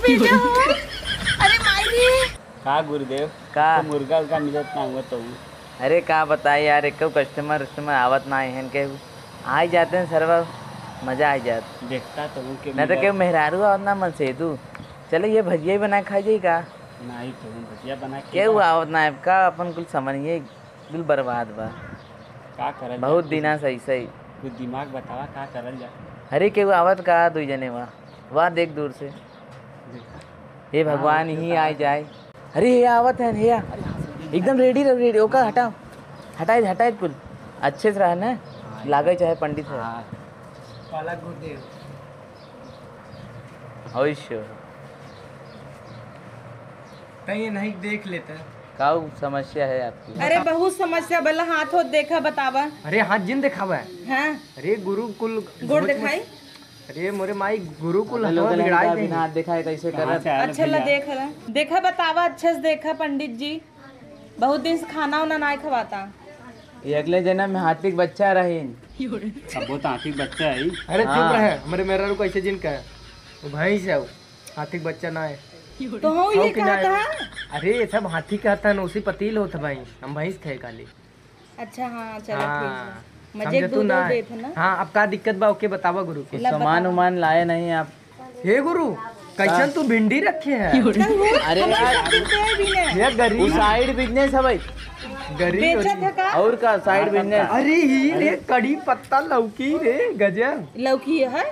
भेजा हो। अरे मायरी का गुरुदेव का तो मुर्गा उर्गा मिलत ना हुआ तो अरे का बताए यार, एक कस्टमर आवत ना है के आ ही जाते हैं सर्वा, मजा आ जाता देखता तो हूँ कि नहीं तो क्यों मेहरारू और ना मन से तू चलो ये भजिया ही बना खा जाई का नहीं तो हूँ भजिया बना के क्या हुआ आवत ना है का अपन कुल समझिए दिल बर्बाद बा का करल बहुत दिना सही सही कुछ दिमाग बतावा का करल जा। अरे केहू आवत का दुई जने वाह देख दूर से हे भगवान ही आ जाए। अरे ये आवत है भैया एकदम रेडी ओका हटाओ हटाए कुल अच्छे से रहा ना लागे चाहे पंडित है काला गुरुदेव अवश्य कहीं नहीं देख लेता। का समस्या है आपकी? अरे बहुत समस्या बल्ला हाथ हो देखा बतावा। अरे हाथ जिन दिखावा है। हाँ अरे गुरुकुल गोड़ दिखाई। अरे मोरे माई गुरुकुल लोग बिगड़ाई बिना हाथ दिखाए कैसे करत? अच्छा ला देखा बतावा अच्छे से देखा पंडित जी, बहुत दिन से खाना उना नहीं खवाता। ये अगले जन्म में हाथी बच्चा रही अब वो तो आखिर बच्चा है। अरे चुप रहे हमारे मेरा को ऐसे जिन का है वो भाई से हाथी बच्चा ना है तो हो ये कहा था। अरे ये सब हाथी का था ना उसी पतील होता भाई हम भैंस थे काली। अच्छा हाँ चलो ठीक है मजे समझे तू दूध ना देते ना। हाँ अब का दिक्कत बा ओके बतावा गुरु के सामान उमान लाए नहीं आप? हे गुरु कैसन तू भिंडी रखे है? अरे यार ये गरीब साइड बिजनेस है भाई, गरीब बेचा था का और का साइड बिजनेस? अरे ही रे कड़ी पत्ता लौकी रे गजब लौकी है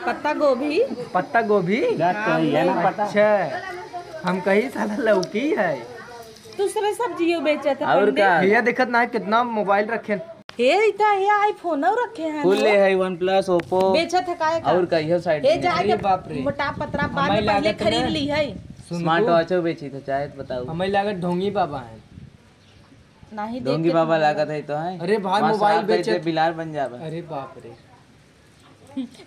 पत्ता गोभी पत्ता गोभी तो ये ना पता अच्छा हम कही साला लौकी है दूसरे सब्जियों बेचा था और का भैया देखत ना कितना मोबाइल रखे हे इतना ये आईफोन रखे हैं फुल ले है वन प्लस ओप्पो बेचा था काय का और का यह साइड हे जाए अरे बाप रे मोटा पतरा बाद में हमारी पहले लागत खरीद ना। ली है। स्मार्ट वॉचो बेची तो चाहे बताओ हमें लागत ढोंगी बाबा है नहीं देख डोंगी बाबा लागत है तो है। अरे भाई मोबाइल बेचे बिलार बन जावा। अरे बाप रे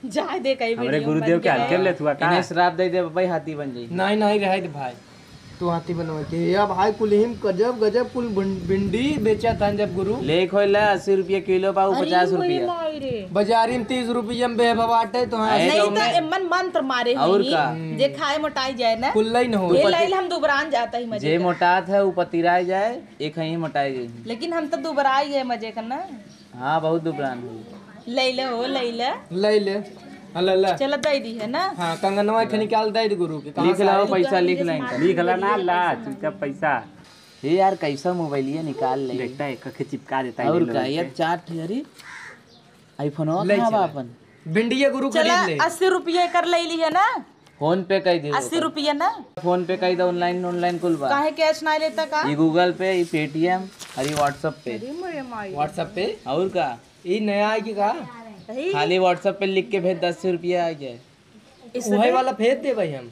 जाए दे कई हमारे गुरुदेव के हल्के ले हुआ का इन्हें श्राप दे दे भाई हाथी बन जाई। नहीं रहे थे भाई तू हाथी बनवा के या भाई कुलहिम गजब गजब कुल भिंडी बेचा था जब गुरु ले खोला 80 रुपये किलो पाऊ 50 रुपया बाजारी में 30 रुपया में बेहबाटे तो हाँ नहीं तो एमन मंत्र मारे और हुई का जे खाए मोटाई जाए ना कुल्ला ही न हो ये लाइल हम दुबरान जाता ही मजे जे मोटात है वो पतिराई जाए एक ही मोटाई जाए। लेकिन हम तो दुबराई है मजे का ना। हाँ बहुत दुबरान हुई। ले ले हो ले ले ले ले अल्लाह चलो दे दी है ना। हाँ कंगनवा के निकाल दे गुरु के लिख लाओ पैसा लिख लाएंगे लिख ला ना ला चुपचाप पैसा ये यार कैसा मोबाइल ये निकाल ले देखता है कखे चिपका देता है। और का यार 4 ठेरी आईफोन और ना अपन भिंडी ये गुरु चला खरीद ले 80 रुपये कर ले ली है ना। फोन पे कही दे 80 रुपये ना फोन पे कही दो ऑनलाइन कुल बा काहे कैश नहीं लेता का। ये गूगल पे ये पेटीएम और ये व्हाट्सएप पे व्हाट्सएप पे और का ये नया है कि का खाली व्हाट्सएप पे लिख के भेज 10 रुपया आ जाए वही वाला भेज दे भाई हम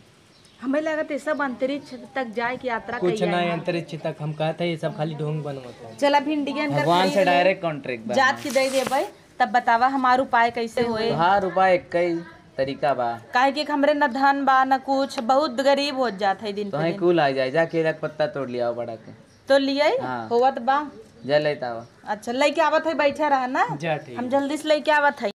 हमें लगा था सब अंतरिक्ष तक जाए की यात्रा कुछ नहीं अंतरिक्ष तक हम कहते हैं ये सब खाली ढोंग बनवाते हैं। चला भिंडी के भगवान से डायरेक्ट कॉन्ट्रैक्ट जात की दे दे भाई तब बतावा हमारा उपाय कैसे होए। हाँ रुपया एक ही तरीका बा काहे कि हमरे न धन बा न कुछ बहुत गरीब हो जात है दिन तो पे है दिन। कुल आ जाए जा केला का पत्ता तोड़ लिया बड़ा के तो लिए हाँ। होवत बा। जा लेता हुआ अच्छा लेके आवत है बैठा रहा ना जा ठीक हम जल्दी से लेके आवत है।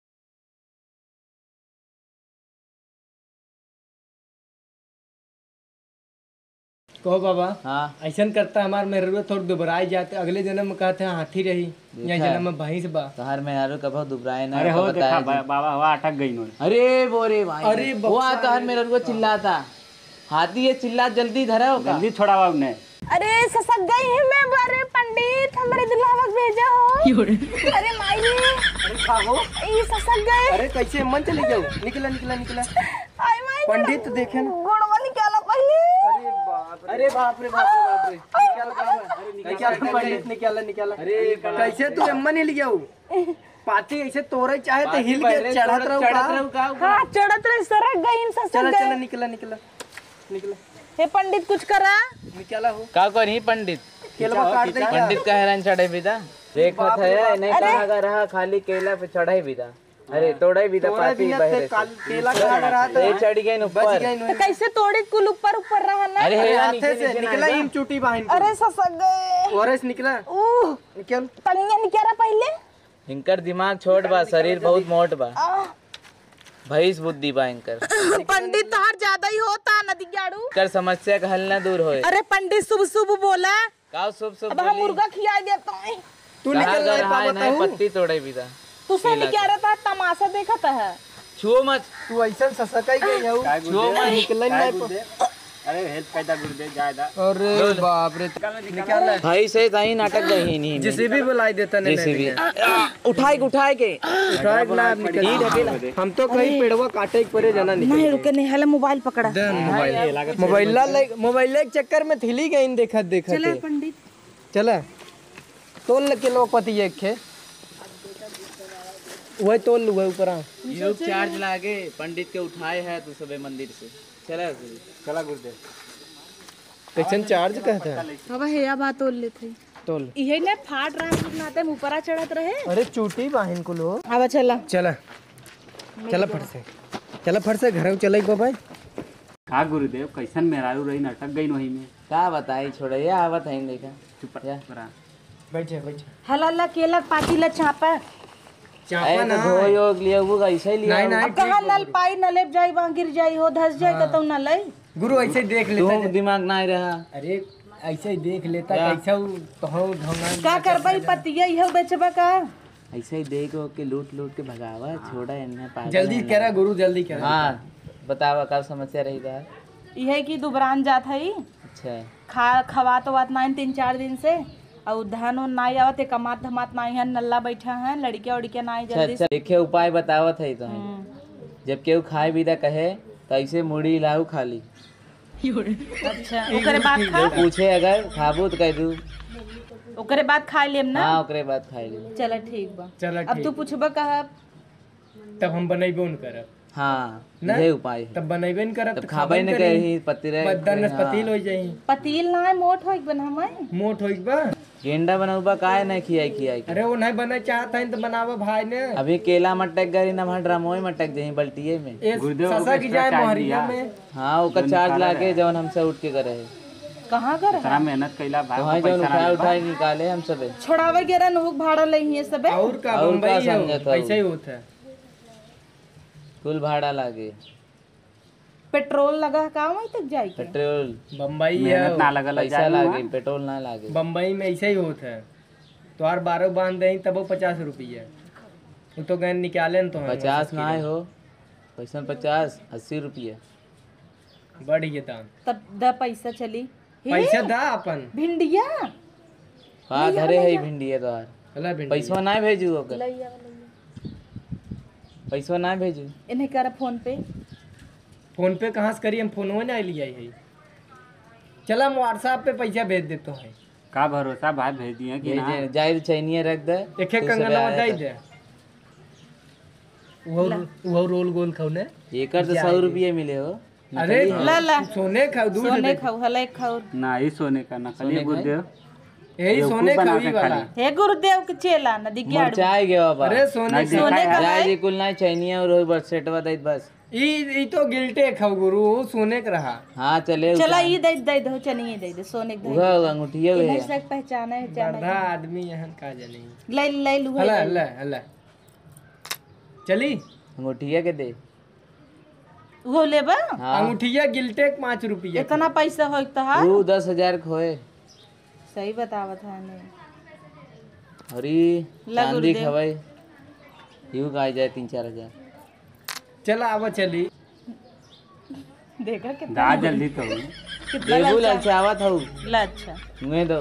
कहो बाबा हाँ ऐसा करता हमारे मेरे थोड़ा दुबराई जाते अगले जन्म में कहते हैं हाथी रही या जन्म में भैंस बा। तो हर में यारो कब दुबराए ना अरे हो देखा बताया बाबा हवा अटक गई नो। अरे बोरे भाई अरे वो आता हर मेरे को चिल्लाता हाथी ये चिल्ला जल्दी धरा होगा जल्दी छोड़ा हुआ उन्हें। अरे ससक गई है मैं बारे पंडित हमारे दुल्हा भेजा हो। अरे माई ये ससक गए। अरे कैसे मन चले जाओ निकला निकला निकला आई माई पंडित देखे ना गोड़वा निकाला पहले। अरे बाप रे निकाला पंडित निकाला निकाला। अरे कैसे तू अम्मा नहीं लिया पाती ऐसे तोड़े चाहे तो हिल के चढ़त रहो का। हाँ चढ़त रहे सरक गई इन ससक चला गए। चला निकला निकला निकला हे पंडित कुछ करा निकाला हो का को नहीं पंडित केला काट दे क्या पंडित का हैरान चढ़े बिदा देखत है नहीं कहा रहा खाली केला पे चढ़ाई बिदा अरे तोड़ाई बिदा पाती बहरे केला काट रहा था ये चढ़ गए ऊपर तो कैसे तोड़ी कुल ऊपर ऊपर रहा ना। अरे हाथे से निकला हिम चूटी बाहिन अरे ससक गए। ओरस निकला निकल तनिया निकाला पहले। इनकर दिमाग छोट बा शरीर बहुत मोट बा भैंस बुद्धि भयंकर पंडित तोहार ज्यादा ही होता नदी गाड़ू। कर समस्या का हल न दूर होए। अरे पंडित शुभ शुभ बोला। का शुभ शुभ अब हम मुर्गा खिया देता हूँ। तू निकल रहा है नहीं पत्ती तोड़े बिदा तू सब क्या रहता है तमाशा देखता है। छुओ मत तू ऐसा ससकाई गई हूँ काय छुओ मत निकल काय नहीं गुरुदेव? अरे हेल्प कैदा गुरुदेव जायदा अरे बाप रे निकाल भाई से ताई नाटक गई नहीं जिसे भी बुलाई देता नहीं जैसे भी उठाए के हम तो कहीं पेड़वा काटे के परे जाना नहीं रुके नहीं हले मोबाइल पकड़ा। मोबाइल के चक्कर में थिली गई देखत चले देखत पंडित चला तोल के लोग पति एक खे वही तोल लू ऊपर योग चार्ज लागे पंडित के उठाए है तू सबे मंदिर से चला चला गुरुदेव कैसन चार्ज कहता है अब हेया बात तोल लेते तोल इहे ने फाट रहा नाते ऊपरा चढ़त रहे। अरे चूटी बाहिन को लो अब चला चला फट से घर चले बाबा का गुरुदेव कैसन मेहरारू रही अटक गई वही में का बताई छोड़े ये आवत है देखा चुप या। रहा बैठे हला केला पाती ला चापा चापा ना धो योग लिया वो ऐसे ही लिया नहीं अब कहाँ नल पाई नलेब जाई वहाँ गिर जाई हो धस जाई तो न लई। गुरु ऐसे देख लेता तुम दिमाग ना रहा अरे ऐसे ही देख लेता कैसा तो ढंगा का करबई पतिया इहो बेचबा का। ऐसे ही देखो के लूट के भगावा छोड़ा इन्हें पागल जल्दी है ना। करा गुरु जल्दी करा हाँ बतावा कब समस्या रही था। इहे की दुबरान जात है अच्छा खवा तो बात नहीं 3-4 दिन से और धान और नाई आवत है कमात धमात नाई है नल्ला बैठा है लड़किया उड़किया नाई अच्छा जल्दी अच्छा देखे उपाय बतावत है तुम्हें जब केहू खाए भी कहे तो ऐसे मुड़ी लाऊ खाली अच्छा ओकरे बाद खा जो पूछे अगर खाबू तो कह दू ओकरे बाद खा लेम ना। हाँ ओकरे बाद खाई ली चल ठीक बा चला अब तू पूछबा कहा तब हम बनेबो न करब हाँ ना? ये उपाय है तब बनेबे न करब तब खाबे न कही पति रहे बदन पतील हो जाई पतील ना मोट होई बना मैं मोट होई बा गेंडा बनाऊबा काहे नहीं खियाई अरे वो नहीं बने चाहता है तो बनावा भाई ने अभी केला मटक गई ना वहाँ ड्रामोए मटक जाई बल्टिये में ए गुरुदेव ससा की जाए मोहरिया में हाँ ओकर चार्ज लाके जवन हमसे उठ के करे है कहाँ कर इतना मेहनत कैला तो भाई जवन उठाए निकाले हम सबे छोड़ावे गेरा नुक भाड़ा लई है सबे और का और बम्बई का है समझत वो, हूँ। ऐसा ही होता है कुल भाड़ा लागे पेट्रोल लगा का वहीं तक जाई के पेट्रोल बम्बई मेहनत है ना लगल पैसा लागे पेट्रोल ना लागे बम्बई में ऐसा ही होता है तो और 12 बांध दें तब वो 50 रुपये वो तो गए निकाले न तो हैं 50 ना आए हो पैसा 50-80 रुपये बढ़ गया दाम तब द पैसा चली पैसा दा अपन भिंडिया हाँ घरे है भिंडी है तोहार अला भिंडी पैसा ना भेजू ओकर लइया पैसा ना भेजू इन्हें कर फोन पे फोन पे कहाँ से करी हम फोनवे ना लिया है चला हम व्हाट्सएप पे पैसा भेज देते हैं का भरोसा भाई भेज दिए कि ना भेजे जाए चैनिया रख दे एक एक कंगन दे दे वो रोल गोल खाऊ ने एकर तो 100 रुपये मिले हो अरे ला ला सोने खाऊ दूध सोने खाऊ हले खाऊ ना ही सोने का ना खाली गुरुदेव यही सोने खावी वाला हे गुरुदेव के चेला नदी के आड़ू चाय गया बाबा अरे सोने सोने का जाए है जी कुल ना चैनिया और बस सेटवा दे बस ई तो गिल्टे खाऊ गुरु वो सोने का रहा हाँ चले चला ई दे दो चनिए दे सोने के दे वह अंगूठिया इन्हें है से पहचाना है जाना बड़ा आदमी यहाँ का जाने ले ले लू हला हला हला चली अंगूठिया के दे वो लेबा हाँ अंगूठिया गिल्टे 5 रुपया इतना पैसा होई तो हां वो 10,000 खोए सही बतावत है ने और ये ला चांदी गुरुदेव। खवाई यूं का आ जाए 3-4 हजार चला आवा चली देखा कितना दा जल्दी तो बेबू ललचावा था ला अच्छा मुँह दो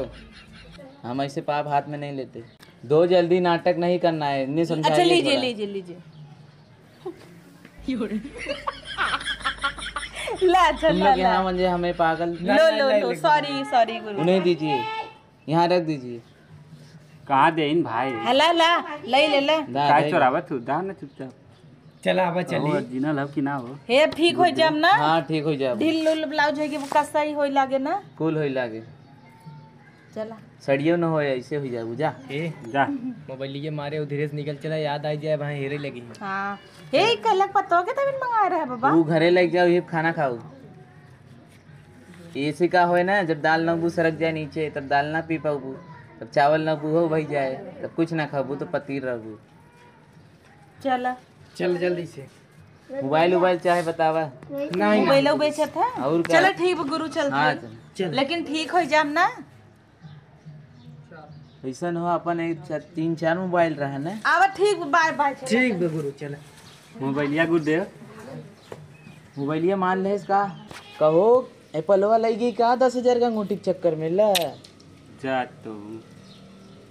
हम ऐसे पाप हाथ में नहीं लेते दो जल्दी नाटक नहीं करना है इन्हें अच्छा समझाइए लीजिए थोड़ा। लीजिए लीजिए ला अच्छा तुम ला लोग ला यहाँ मंजे हमें पागल लो लो लो सॉरी सॉरी गुरु उन्हें दीजिए यहाँ रख दीजिए कहाँ दे इन भाई हला ला ले ले ले दा काय दे। चोरावत तू दा ना चुपचाप चला आवा वो चली ओरिजिनल हो कि ना हो हे ठीक हो जाम ना हाँ ठीक हो जाए ढील उल ब्लाउज है कि वो कसा ही होई लागे ना कुल हो लागे चला सड़ियो न हो ऐसे हो जाए बुझा ए जा मोबाइल ये मारे धीरे से निकल चला याद आ जाए वहाँ हेरे लगी हाँ हे कलक पत्तो के तबिन मंगा रहा है बाबा वो घरे लग जाओ ये खाना खाओ ऐसे का हो ना जब दाल नबू सरक जाए नीचे तब दाल ना पी पाऊ तब चावल नबू हो भाई जाए तब कुछ ना खाबू तो पतीर रहू चला चल जल्दी से मोबाइल मोबाइल चाहे बतावा। नहीं मोबाइल बेचत है। और क्या? चलो ठीक बा गुरु चल। हाँ चल लेकिन ठीक हो जाम ना। ऐसा हो अपन एक 3-4 मोबाइल रहा ना। आवा ठीक बाय बाय। ठीक बे गुरु चल। मोबाइलिया गुरुदेव मोबाइलिया मान ले इसका कहो एप्पलवा लगी का 10,000 का अंगूठी के चक्कर में ला जा तो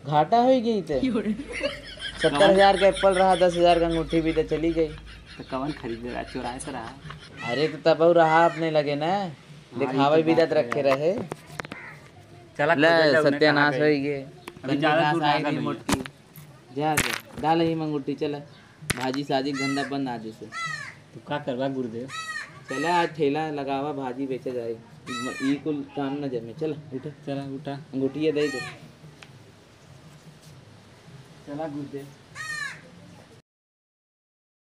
घाटा हो गई थे। 70,000 का एप्पल रहा, 10,000 का अंगूठी भी तो चली गई। तो कवन खरीदे रहा, चुराए से रहा। अरे तो तब रहा अपने लगे ना, दिखावे बिदत रखे रहे। चला ले खोजल जाओ, उन्हें सत्यानाश कहाँ हो गई? गए। अभी ज्यादा दूर ना आई गई। मोटकी जा डाल ही अंगूठी। चला भाजी साजी धंधा बंद आज से। तो क्या करवा गुरुदेव? चला आज ठेला लगावा, भाजी बेचा जाए। ई कुल काम न जमे। चला उठा, चला उठा। अंगूठी दे दो। चला गुरुदेव।